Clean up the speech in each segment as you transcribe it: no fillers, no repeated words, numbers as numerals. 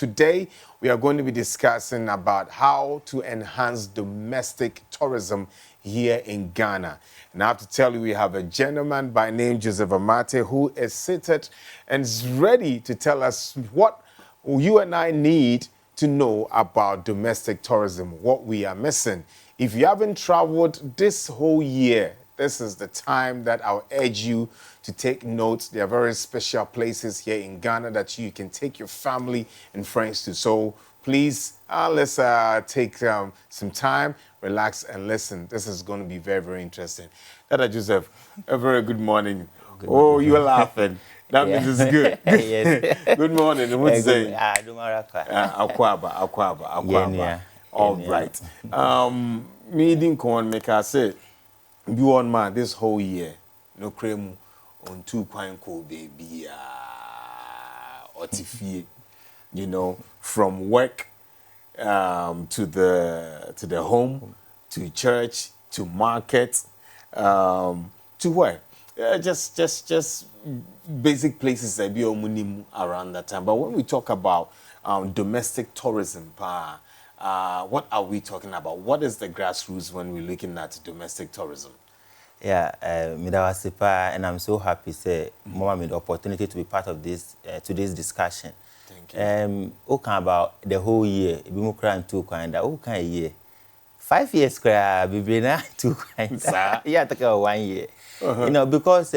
today we are going to be discussing about how to enhance domestic tourism here in Ghana. And I have to tell you, we have a gentleman by name Joseph Amartey who is seated and is ready to tell us what you and I need to know about domestic tourism, what we are missing. If you haven't traveled this whole year, this is the time that I'll urge you to take notes. There are very special places here in Ghana that you can take your family and friends to. So please, let's take some time, relax, and listen. This is going to be very, very interesting. Dada Joseph, a very good morning. Good morning. You're laughing. That means it's good. Yes. Good morning. What's you saying? Akwaba. Yeah. All right. Me didn't come and make us say, be one man this whole year. No cream on 2 kwanko baby. Otifie. You know, from work to the home, to church, to market, to where? Just basic places that be around that time. But when we talk about domestic tourism, what are we talking about? What is the grassroots when we're looking at domestic tourism? Yeah, and I'm so happy say Mama made the opportunity to be part of this today's discussion. Thank you. Okay, about the whole year, we move around 2 kind of year. 5 years, we been 2 kind. Yeah, take 1 year. You know, because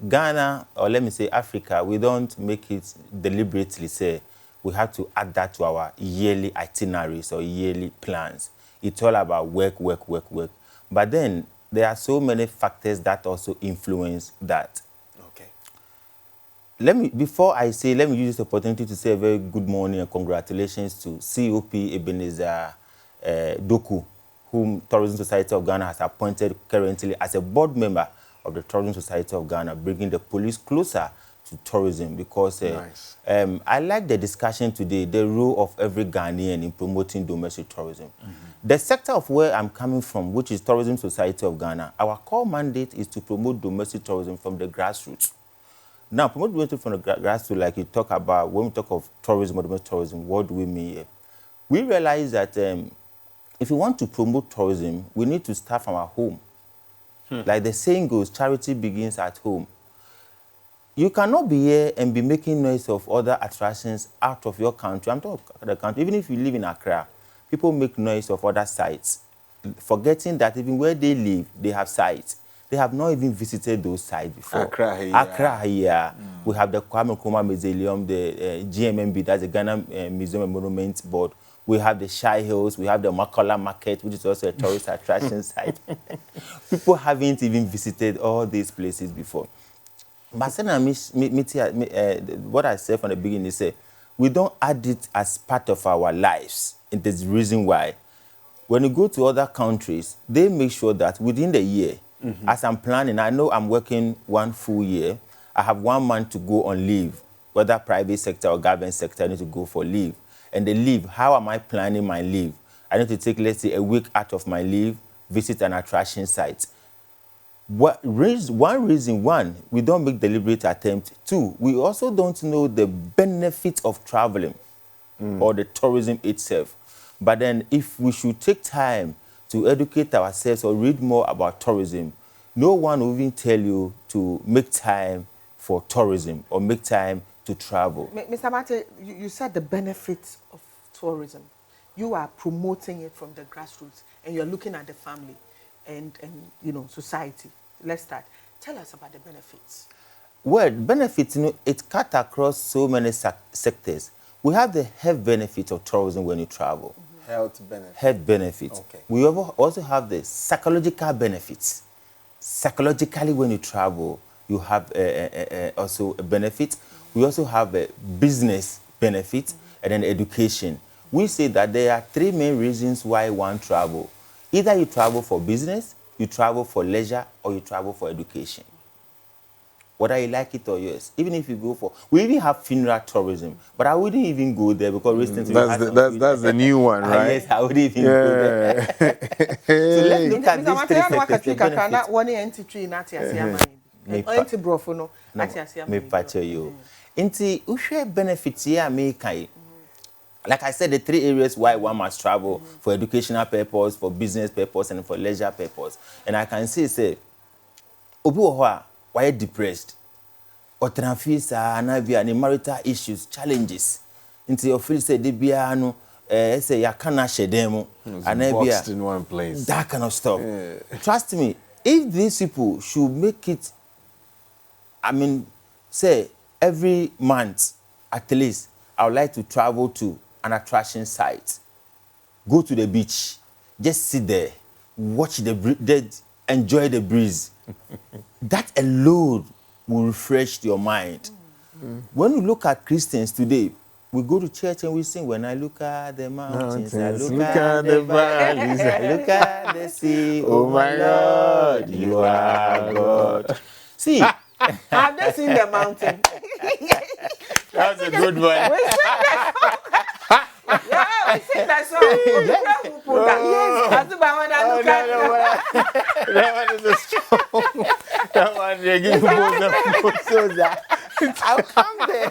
Ghana, or let me say Africa, we don't make it deliberately say we have to add that to our yearly itineraries or yearly plans. It's all about work. But then there are so many factors that also influence that. Okay. Before I say, let me use this opportunity to say a very good morning and congratulations to COP Ebenezer Doku, whom Tourism Society of Ghana has appointed currently as a board member of the Tourism Society of Ghana, bringing the police closer to tourism because nice. I like the discussion today, the role of every Ghanaian in promoting domestic tourism. The sector of where I'm coming from, which is Tourism Society of Ghana, our core mandate is to promote domestic tourism from the grassroots. Now, promote domestic from the grassroots, like you talk about, when we talk of tourism or domestic tourism, what do we mean here? We realize that if we want to promote tourism, we need to start from our home. Like the saying goes, charity begins at home. You cannot be here and be making noise of other attractions out of your country. I'm talking about the country. Even if you live in Accra, people make noise of other sites, forgetting that even where they live, they have sites. They have not even visited those sites before. Accra here. We have the Kwame Nkrumah Mausoleum, the GMMB, that's the Ghana Museum and Monument Board. We have the Shy Hills. We have the Makola Market, which is also a tourist attraction site. People haven't even visited all these places before. But what I said from the beginning is we don't add it as part of our lives. And there's the reason why. When you go to other countries, they make sure that within the year, as I'm planning, I know I'm working 1 full year. I have 1 month to go on leave, whether private sector or government sector, I need to go for leave. And the leave, how am I planning my leave? I need to take, let's say, a week out of my leave, visit an attraction site. One reason, we don't make deliberate attempt. 2, we also don't know the benefit of traveling or the tourism itself. But then if we should take time to educate ourselves or read more about tourism, no one will even tell you to make time for tourism or make time to travel. Mr. Amartey, you said the benefits of tourism. You are promoting it from the grassroots and you're looking at the family and you know, society. Let's start. Tell us about the benefits. Well, benefits, you know, it cuts across so many sectors. We have the health benefits of tourism when you travel. Health benefits. Health benefits. Okay. We also have the psychological benefits. Psychologically, when you travel, you have also a benefit. We also have a business benefit and then education. We say that there are 3 main reasons why one travel. Either you travel for business, you travel for leisure, or you travel for education. Whether you like it or yes. Even if you go for, we even have funeral tourism, but I wouldn't even go there because recently that's the new one, right? Yes, I wouldn't even go there. So let's look at these 3 sectors. Me picture you. Inti, ushe benefits here me kai. Like I said, the 3 areas why one must travel: for educational purpose, for business purpose, and for leisure purpose. And I can say, obi wo ho a why depressed, or trafisa na bia ni marital issues, challenges. Until you feel say de bia no say ya kana shedem and boxed in one place. That kind of stuff. Trust me, if these people should make it, I mean, say every month at least, I would like to travel to an attraction site, go to the beach, just sit there, watch enjoy the breeze. That alone will refresh your mind. When you look at Christians today, we go to church and we sing, when I look at the mountains, I look at the valleys, I look at the sea, oh my God, you are God. See, I've just seen the mountain. That's a good one. We sing that song. Yeah, we sing that song. Yes, that's about when I look at That one is a strong. That one, they give you both so I'll come there.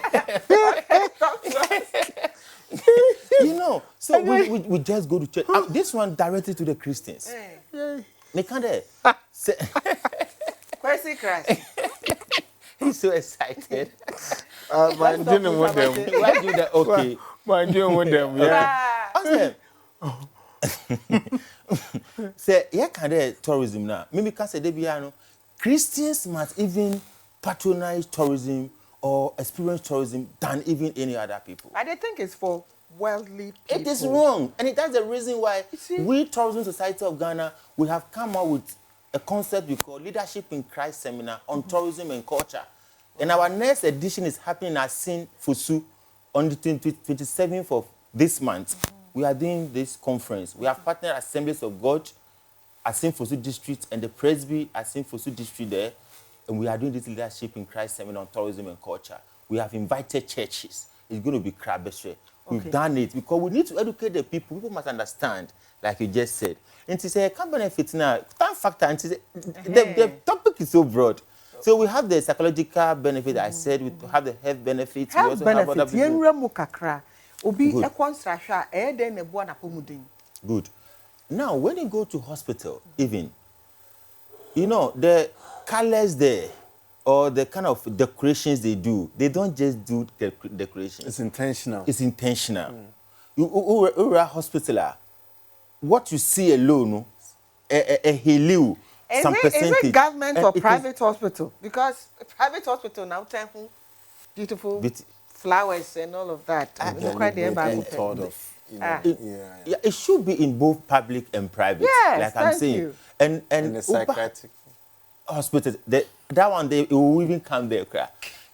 You know, so we just go to church. This one directed to the Christians. They can't say, Mercy Christ. he's so excited. Man, dealing with them. Why do that? Okay. Man, dealing with them, yeah. Say, yeah, can there tourism now? Maybe can say they Christians must even patronize tourism or experience tourism than even any other people. I don't think it's for worldly people. It is wrong. And that's the reason why we, Tourism Society of Ghana, we have come up with a concept we call Leadership in Christ Seminar on Tourism and Culture. And our next edition is happening at Sin Fusu on the 27th of this month. We are doing this conference. We have partnered Assemblies of God at Sin Fusu District and the Presby at Sin Fusu District there. And we are doing this Leadership in Christ Seminar on Tourism and Culture. We have invited churches. It's going to be Krabeshe. We've done it because we need to educate the people. People must understand, like you just said. And to say, can't benefit now, time factor, and to say, the topic is so broad. So we have the psychological benefit, I said, we have the health benefits. Health we also benefits. have other people. Good. Now, when you go to hospital, even, you know, the colors there, or the kind of decorations they do, they don't just do decorations. It's intentional. It's intentional. You're a hospital, what you see alone, a some percentage. Is it government or private hospital? Because private hospital now tell beautiful flowers and all of that. It should be in both public and private. Yes, like I'm saying. You. And the psychiatric hospitals, that one it will even come there.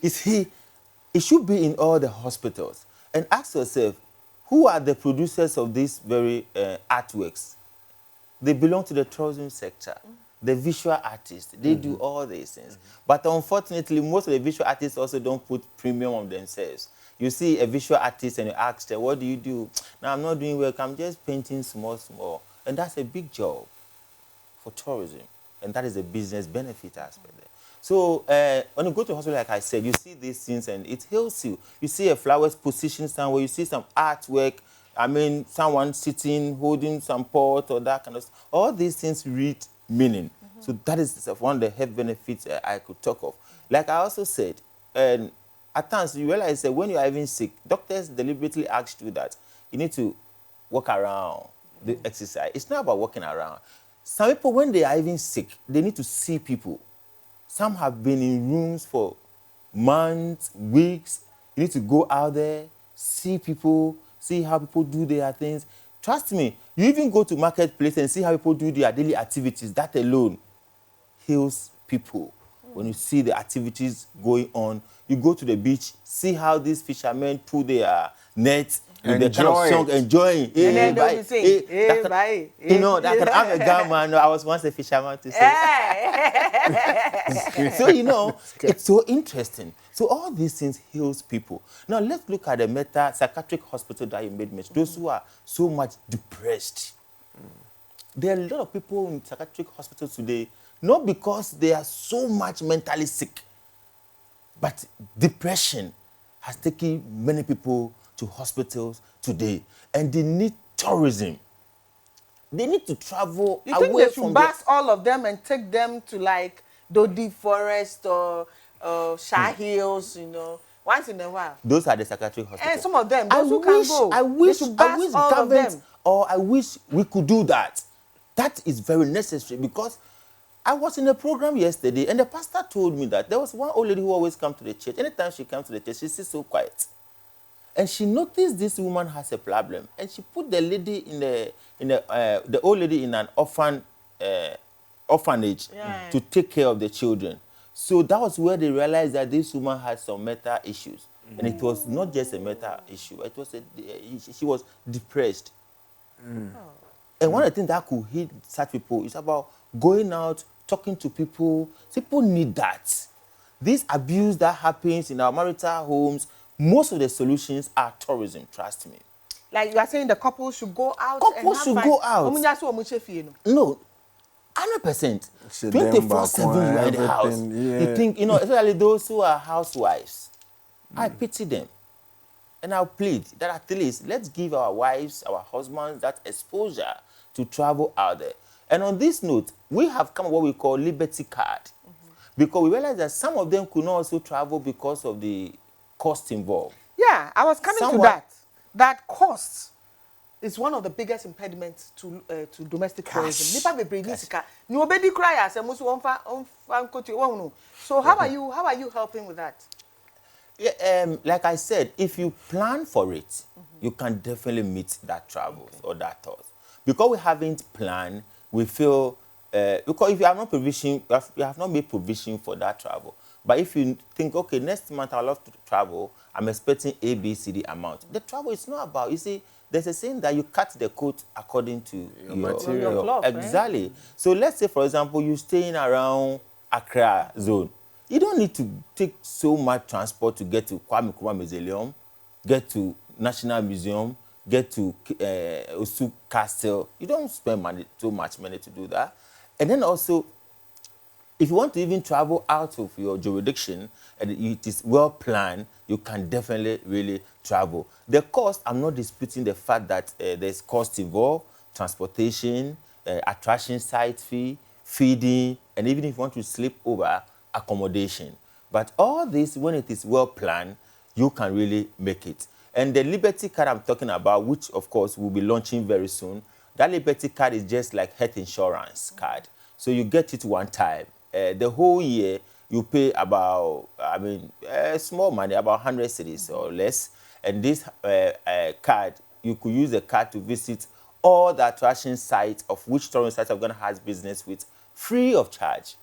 It should be in all the hospitals. And ask yourself, who are the producers of these very artworks? They belong to the tourism sector. The visual artists, they do all these things. But unfortunately, most of the visual artists also don't put premium on themselves. You see a visual artist and you ask them, what do you do? No, I'm not doing work, I'm just painting small. And that's a big job for tourism. And that is a business benefit aspect there. So when you go to a hospital, like I said, you see these things and it heals you. You see a flower's position somewhere, you see some artwork, I mean, someone sitting, holding some pot or that kind of stuff. All these things read meaning. So that is one of the health benefits I could talk of. Like I also said, at times you realize that when you are even sick, doctors deliberately ask you that you need to walk around, the exercise. It's not about walking around. Some people, when they are even sick, they need to see people. Some have been in rooms for months, weeks. You need to go out there, see people, see how people do their things. Trust me, you even go to marketplace and see how people do their daily activities. That alone heals people. When you see the activities going on, you go to the beach, see how these fishermen pull their nets, with the kind of song, enjoying. And then they will sing, you know, I'm a guy man. I was once a fisherman to say. So, you know, it's so interesting. So all these things heals people. Now, let's look at the psychiatric hospital that you made mention. Those who are so much depressed. There are a lot of people in psychiatric hospitals today, not because they are so much mentally sick, but depression has taken many people to hospitals. today, and they need tourism. They need to travel You think away they from should bus all of them and take them to like Dodi Forest or Shah Hills, you know, once in a while? Those are the psychiatric hospitals. And some of them, those who can go, I wish they should bus all of government, them. or I wish we could do that. That is very necessary, because I was in a program yesterday and the pastor told me that there was one old lady who always comes to the church. Anytime she comes to the church, she sits so quiet. And she noticed this woman has a problem, and she put the lady the old lady in an orphanage to take care of the children. So that was where they realized that this woman had some mental issues, and it was not just a mental issue. It was she was depressed. And one of the things that could hit such people is about going out, talking to people. People need that. This abuse that happens in our marital homes, most of the solutions are tourism, trust me. Like you are saying, the couple should go out. Couples should go out. No, 100%. 24/7 you are in the house. Yeah. You think, especially those who are housewives. I pity them. And I'll plead that at least let's give our wives, our husbands, that exposure to travel out there. And on this note, we have come what we call Liberty Card. Because we realize that some of them could not also travel because of the cost involved. Yeah, I was coming to that. That cost is one of the biggest impediments to domestic tourism. So how are you helping with that? Yeah, like I said, if you plan for it, you can definitely meet that travel or that thought. Because we haven't planned, we feel because if you have not provision, you have not made provision for that travel. But if you think, okay, next month I'd love to travel, I'm expecting A, B, C, D amount. The travel is not about, you see, there's a saying that you cut the coat according to your material. Your cloth, exactly. Right? So let's say, for example, you're staying around Accra zone. You don't need to take so much transport to get to Kwame Nkrumah Mausoleum, get to National Museum, get to Osu Castle. You don't spend too much money to do that. And then also, if you want to even travel out of your jurisdiction and it is well planned, you can definitely really travel. The cost, I'm not disputing the fact that there's cost involved, transportation, attraction site fee, feeding, and even if you want to sleep over, accommodation. But all this, when it is well planned, you can really make it. And the Liberty Card I'm talking about, which of course we'll be launching very soon, that Liberty Card is just like health insurance card. So you get it one time. The whole year, you pay about, small money, about 100 cedis or less. And this card, you could use the card to visit all the attraction sites of which tourism sites of Ghana has business with, free of charge.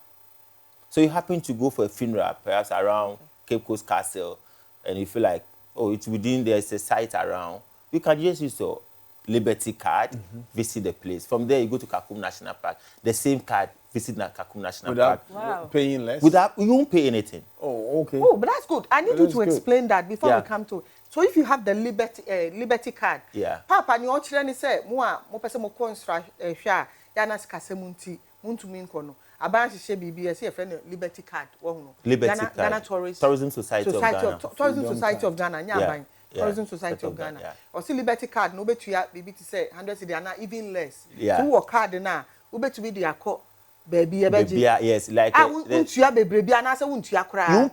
So you happen to go for a funeral, perhaps around Cape Coast Castle, and you feel like, oh, it's within, there's a site around, you can just use your Liberty Card, visit the place. From there, you go to Kakum National Park. The same card, visit Kakum National Park. Without paying less? You won't pay anything. Oh, okay. Oh, but that's good. I need you to explain that before we come to it. So if you have the Liberty Card, Papa, you actually say, "Moi, mo pese mo construct hwa ya na sikase munti, muntumi nkono." Aban she BBS a friend Liberty Card. Liberty Card. Ghana Tourism Society of Ghana. Tourism Society of Ghana. Yeah. Tourism Society of Ghana. Or see Liberty Card, no bet you BB to say 100 cedi na even less. Yeah. Who work card na, who bet to be the akọ baby. Yes, like you won't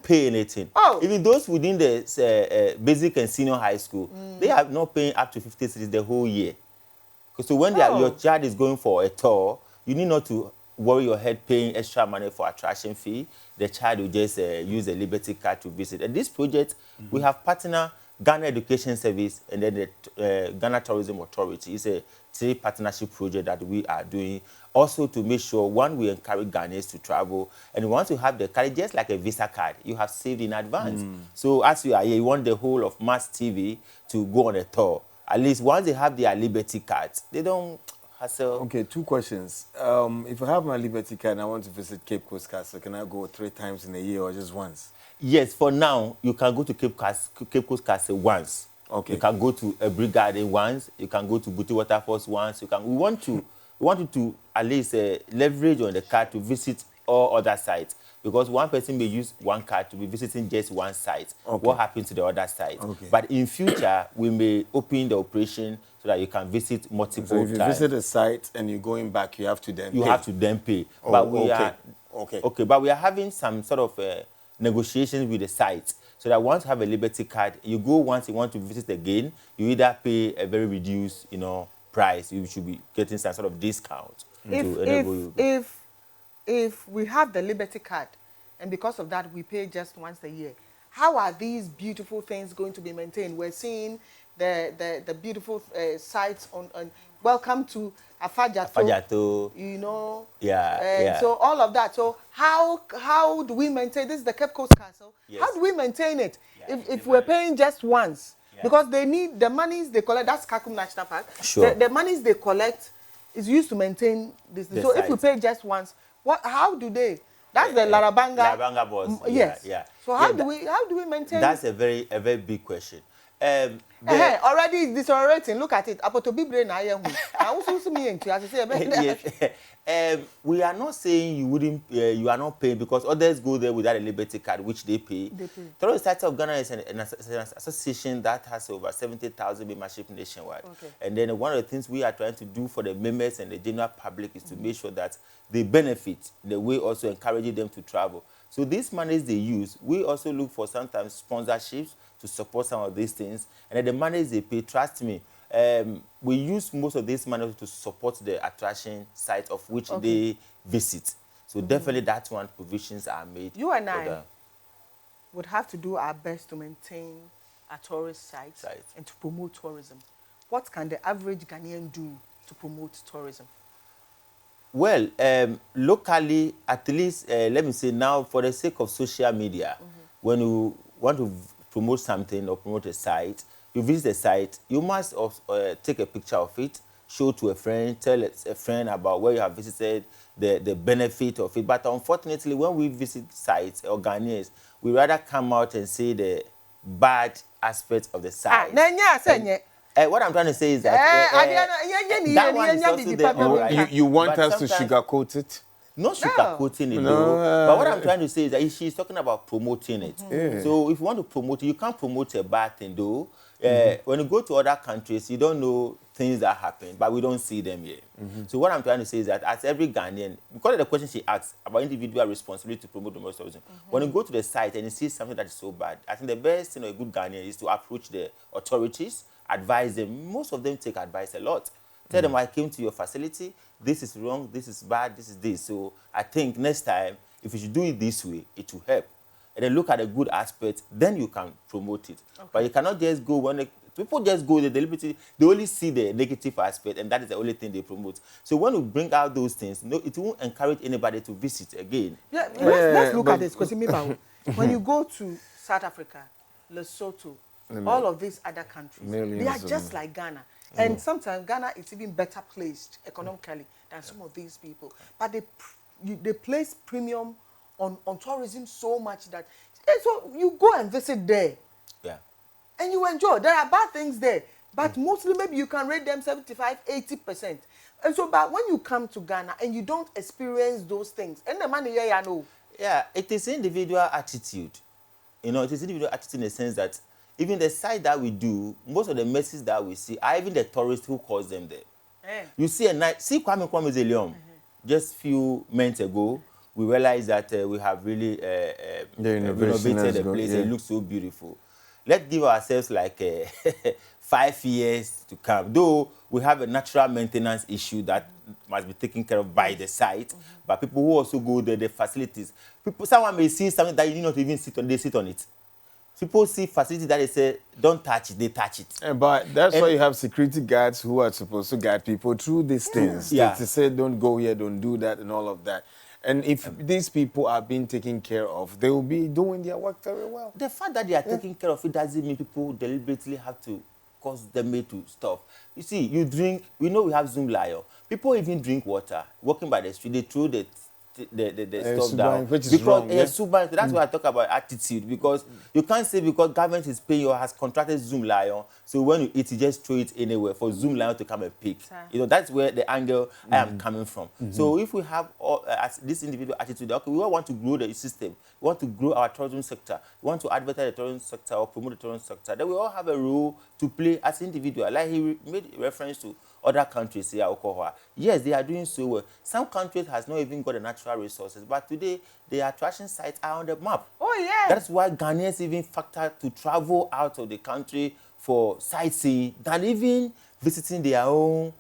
pay anything. Oh. Even those within the basic and senior high school, they are not paying up to 50 cedis the whole year. So when your child is going for a tour, you need not to worry your head paying extra money for attraction fee. The child will just use the Liberty Card to visit. And this project, we have partner Ghana Education Service and then the Ghana Tourism Authority. It's a 3 partnership project that we are doing also to make sure, one, we encourage Ghanaians to travel, and once you have the card, just like a Visa card, you have saved in advance. So as you are here, you want the whole of Mass TV to go on a tour. At least once they have their Liberty cards, they don't hassle. Okay, 2 questions. If I have my Liberty Card and I want to visit Cape Coast Castle, can I go 3 times in a year or just once? Yes, for now, you can go to Cape Coast Castle once. Okay. You can go to a Brick Garden once. You can go to Booty Waterfalls once. We want you to at least leverage on the card to visit all other sites. because one person may use one card to be visiting just one site. Okay. What happens to the other site? Okay. But in future, we may open the operation so that you can visit multiple So if you times. visit a site and you're going back, you have to then You pay. have to then pay. Oh, But we okay. are Okay. But we are having some sort of negotiations with the site, so that once you have a Liberty card, you go once you want to visit again, you either pay a very reduced, price. You should be getting some sort of discount to enable you. If we have the Liberty card, and because of that we pay just once a year, how are these beautiful things going to be maintained? We're seeing the beautiful sites on welcome to Afajato. Yeah. So all of that. So how do we maintain this? Is the Cape Coast Castle. Yes. How do we maintain it Yeah, if we're paying just once? Yeah. Because they need the monies they collect. That's Kakum National Park. Sure. The monies they collect is used to maintain this. The So site. if we pay just once, how do they? That's the Larabanga. Larabanga boss. Yes. Yeah. So how do we maintain? That's a very big question. Already it's deteriorating. Look at it. Apotobi brain I am. I also see me into as I say. Yes. We are not saying you are not paying, because others go there without a Liberty card, which they pay. Tourist Society of Ghana is an association that has over 70,000 membership nationwide. Okay. And then one of the things we are trying to do for the members and the general public is to make sure that they benefit in the way also encouraging them to travel. So these monies they use, we also look for sometimes sponsorships to support some of these things. And then the monies they pay, trust me, we use most of this money to support the attraction site of which they visit. So definitely that's one provisions are made. You and I would have to do our best to maintain a tourist site and to promote tourism. What can the average Ghanaian do to promote tourism? Well, locally, at least, let me say now, for the sake of social media, when you want to promote something or promote a site, you visit the site, you must take a picture of it, show to a friend, tell a friend about where you have visited, the benefit of it. But unfortunately, when we visit sites or Ghanaians, we rather come out and say the bad aspects of the site. What I'm trying to say is that that one is also there. Right? You want us to sugarcoat it? Not sugarcoating it, though. But what I'm trying to say is that she's talking about promoting it. So if you want to promote it, you can't promote a bad thing, though. When you go to other countries, you don't know things that happen, but we don't see them here. So what I'm trying to say is that as every Ghanaian, because of the question she asked about individual responsibility to promote domestic tourism, when you go to the site and you see something that is so bad, I think the best thing of a good Ghanaian is to approach the authorities, advise them. Most of them take advice a lot. Tell them, I came to your facility, this is wrong, this is bad, this is this. So I think next time, if you should do it this way, it will help. And then look at the good aspect, then you can promote it. But you cannot just go when people just go, they only see the negative aspect, and that is the only thing they promote. So when you bring out those things, it won't encourage anybody to visit again. Let's look at this, because when you go to South Africa, Lesotho, all of these other countries, they are just like Ghana. And sometimes Ghana is even better placed economically than some of these people. But they place premium on tourism so much that so you go and visit there. Yeah. And you enjoy. There are bad things there. But mostly maybe you can rate them 75, 80%. And so but when you come to Ghana and you don't experience those things, and the money here, I know. Yeah, it is individual attitude. It is individual attitude in the sense that even the site that we do, most of the messes that we see are even the tourists who cause them there. You see Kwame Kwame just few months ago, we realized that we have really renovated the place. It looks so beautiful. Let's give ourselves like 5 years to come. Though we have a natural maintenance issue that must be taken care of by the site, but people who also go there, the facilities. Someone may see something that you need not even sit on, they sit on it. People see facilities that they say, don't touch it, they touch it. But that's why you have security guards who are supposed to guide people through these things. To say, don't go here, don't do that, and all of that. And if these people are being taken care of, they will be doing their work very well. The fact that they are taking care of it doesn't mean people deliberately have to cause them to stop. You see, you drink, we know we have Zoom Lion. People even drink water, walking by the street, they throw the the stuff Suban, down. which is because wrong, yeah? Suban, that's why I talk about attitude, because you can't say because government is paying or has contracted Zoom Lion, so when you eat, you just throw it anywhere for Zoom Lion to come and pick. That's where the angle I am coming from. So if we have as this individual attitude, okay, we all want to grow the system, we want to grow our tourism sector, we want to advertise the tourism sector or promote the tourism sector, then we all have a role to play as individual. Like he made reference to other countries here, Okohua. Yes, they are doing so well. Some countries has not even got the natural resources, but today the attraction sites are on the map. Oh, yeah. That's why Ghanaians even factor to travel out of the country for sightseeing than even visiting their own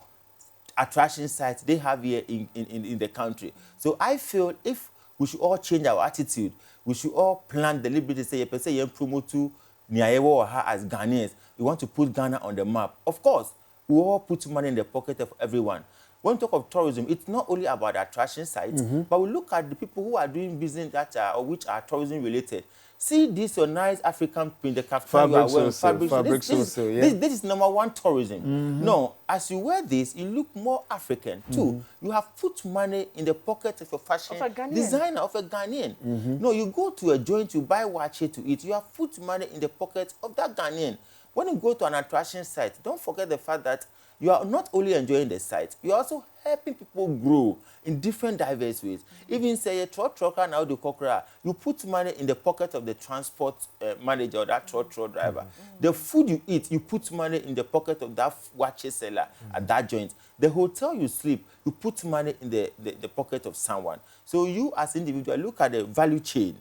attraction sites they have here in the country. So I feel if we should all change our attitude, we should all plan deliberately, say, promote to Niayewo as Ghanaians. We want to put Ghana on the map. Of course, we all put money in the pocket of everyone. When we talk of tourism, it's not only about the attraction sites, but we look at the people who are doing business that are, or which are tourism related. See this your nice African print, the kaftan you are wearing, this is number one tourism. No, as you wear this, you look more African. Two, you have put money in the pocket of a fashion designer, of a Ghanaian. No, you go to a joint, you buy wache to eat, you have put money in the pocket of that Ghanaian. When you go to an attraction site, don't forget the fact that you are not only enjoying the site, you are also helping people grow in different diverse ways. Even say a trucker now the kokra, you put money in the pocket of the transport manager or that truck driver. The food you eat, you put money in the pocket of that watch seller at that joint. The hotel you sleep, you put money in the pocket of someone. So you as individual, look at the value chain.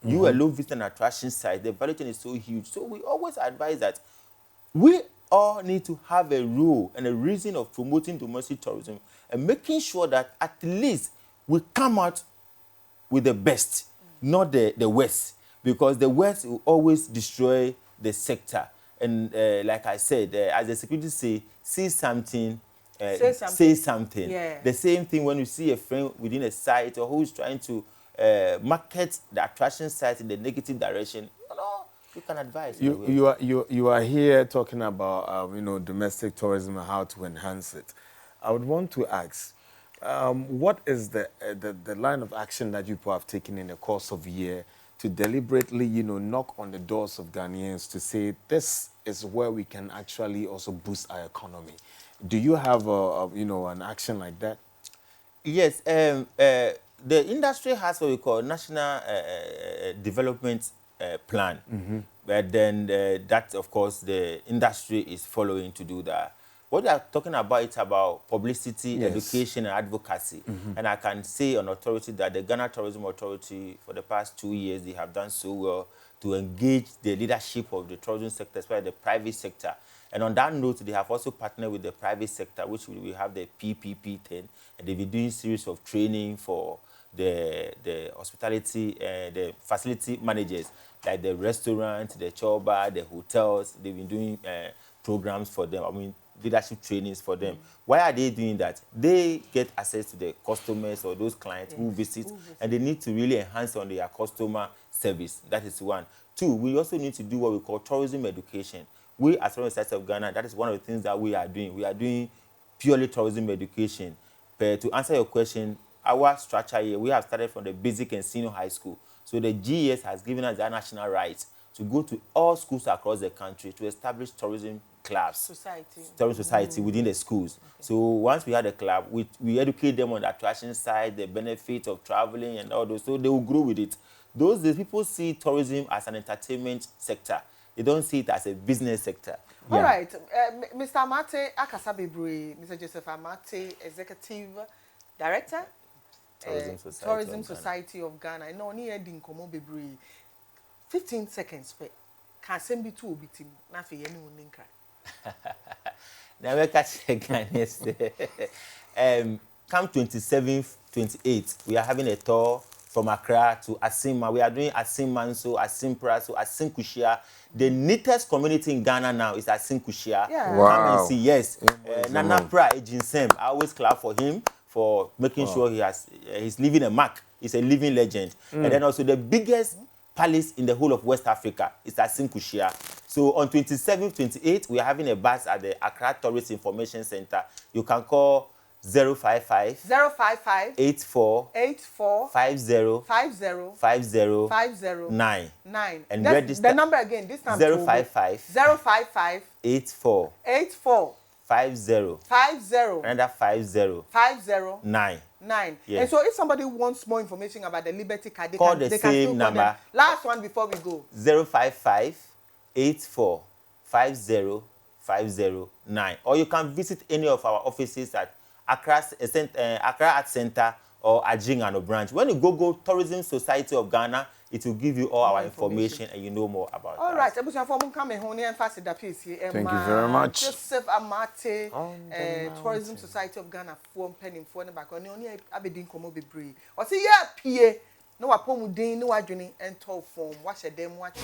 You alone visit an attraction site, the value chain is so huge. So we always advise that we all need to have a role and a reason of promoting domestic tourism and making sure that at least we come out with the best, not the worst, because the worst will always destroy the sector. And like I said, as the security say something, say something. Yeah. The same thing when you see a friend within a site or who is trying to market the attraction site in the negative direction, you can advise. You are here talking about domestic tourism and how to enhance it. I would want to ask, what is the line of action that you people have taken in the course of a year to deliberately knock on the doors of Ghanaians to say this is where we can actually also boost our economy? Do you have an action like that? Yes, the industry has what we call national development plan. But then that, of course, the industry is following to do that. What we are talking about, it's about publicity, education, and advocacy. And I can say on authority that the Ghana Tourism Authority, for the past 2 years, they have done so well to engage the leadership of the tourism sector, especially the private sector. And on that note, they have also partnered with the private sector, which we have the PPP 10, and they've been doing series of training for the hospitality, the facility managers, like the restaurants, the choba, the hotels. They've been doing programs for them. Leadership trainings for them. Why are they doing that? They get access to the customers or those clients who visit, and they need to really enhance on their customer service. That is one. Two, we also need to do what we call tourism education. We, as Tourism Society of Ghana, that is one of the things that we are doing. We are doing purely tourism education. But to answer your question, our structure here, we have started from the basic and senior high school. So the GES has given us that national right to go to all schools across the country to establish tourism clubs, tourism society within the schools. So once we had a club, we educate them on the attraction side, the benefits of traveling and all those, so they will grow with it. The people see tourism as an entertainment sector. They don't see it as a business sector. All right, Mr. Amartey Akasabibri, Mr. Joseph Amartey, Executive Director, Tourism Society of Ghana. I know near Dinkomo Bibri. 15 seconds, but can't send me to Obitim, not for anyone in cry. Now, we catch again yesterday. Come 27th, 28th, we are having a tour from Accra to Asima. We are doing Asim Manso, Asim Praso, Asim Kushia. The neatest community in Ghana now is Asim Kushia. Yeah. Wow. Come and see, yes. Nana Pra Ejinsem, I always clap for him for making sure he's leaving a mark. He's a living legend. And then also the biggest palace in the whole of West Africa is Asim Kushia. So on 27th, 28th, we are having a bus at the Accra Tourist Information Center. You can call 055 055 84 84 50 50 50 50 9. 9. And That's register the number again. This time 055 055 84 84 50 50 another 50 50 9. 9. Yeah. And so if somebody wants more information about the Liberty card, they Call can, the they can same still call number. them. Last one before we go. 055 84 50 50 9. Or you can visit any of our offices at Accra Art Center or Ajingano branch. When you Google Tourism Society of Ghana, it will give you all More our information and you know more about all us. right, thank you very much. Joseph Amartey, Tourism Society of Ghana, penning for the back on the only abedin komo be bree. Or say, yeah, PA, no apomudin, no adjoining, and tall form. Watch a dem watch.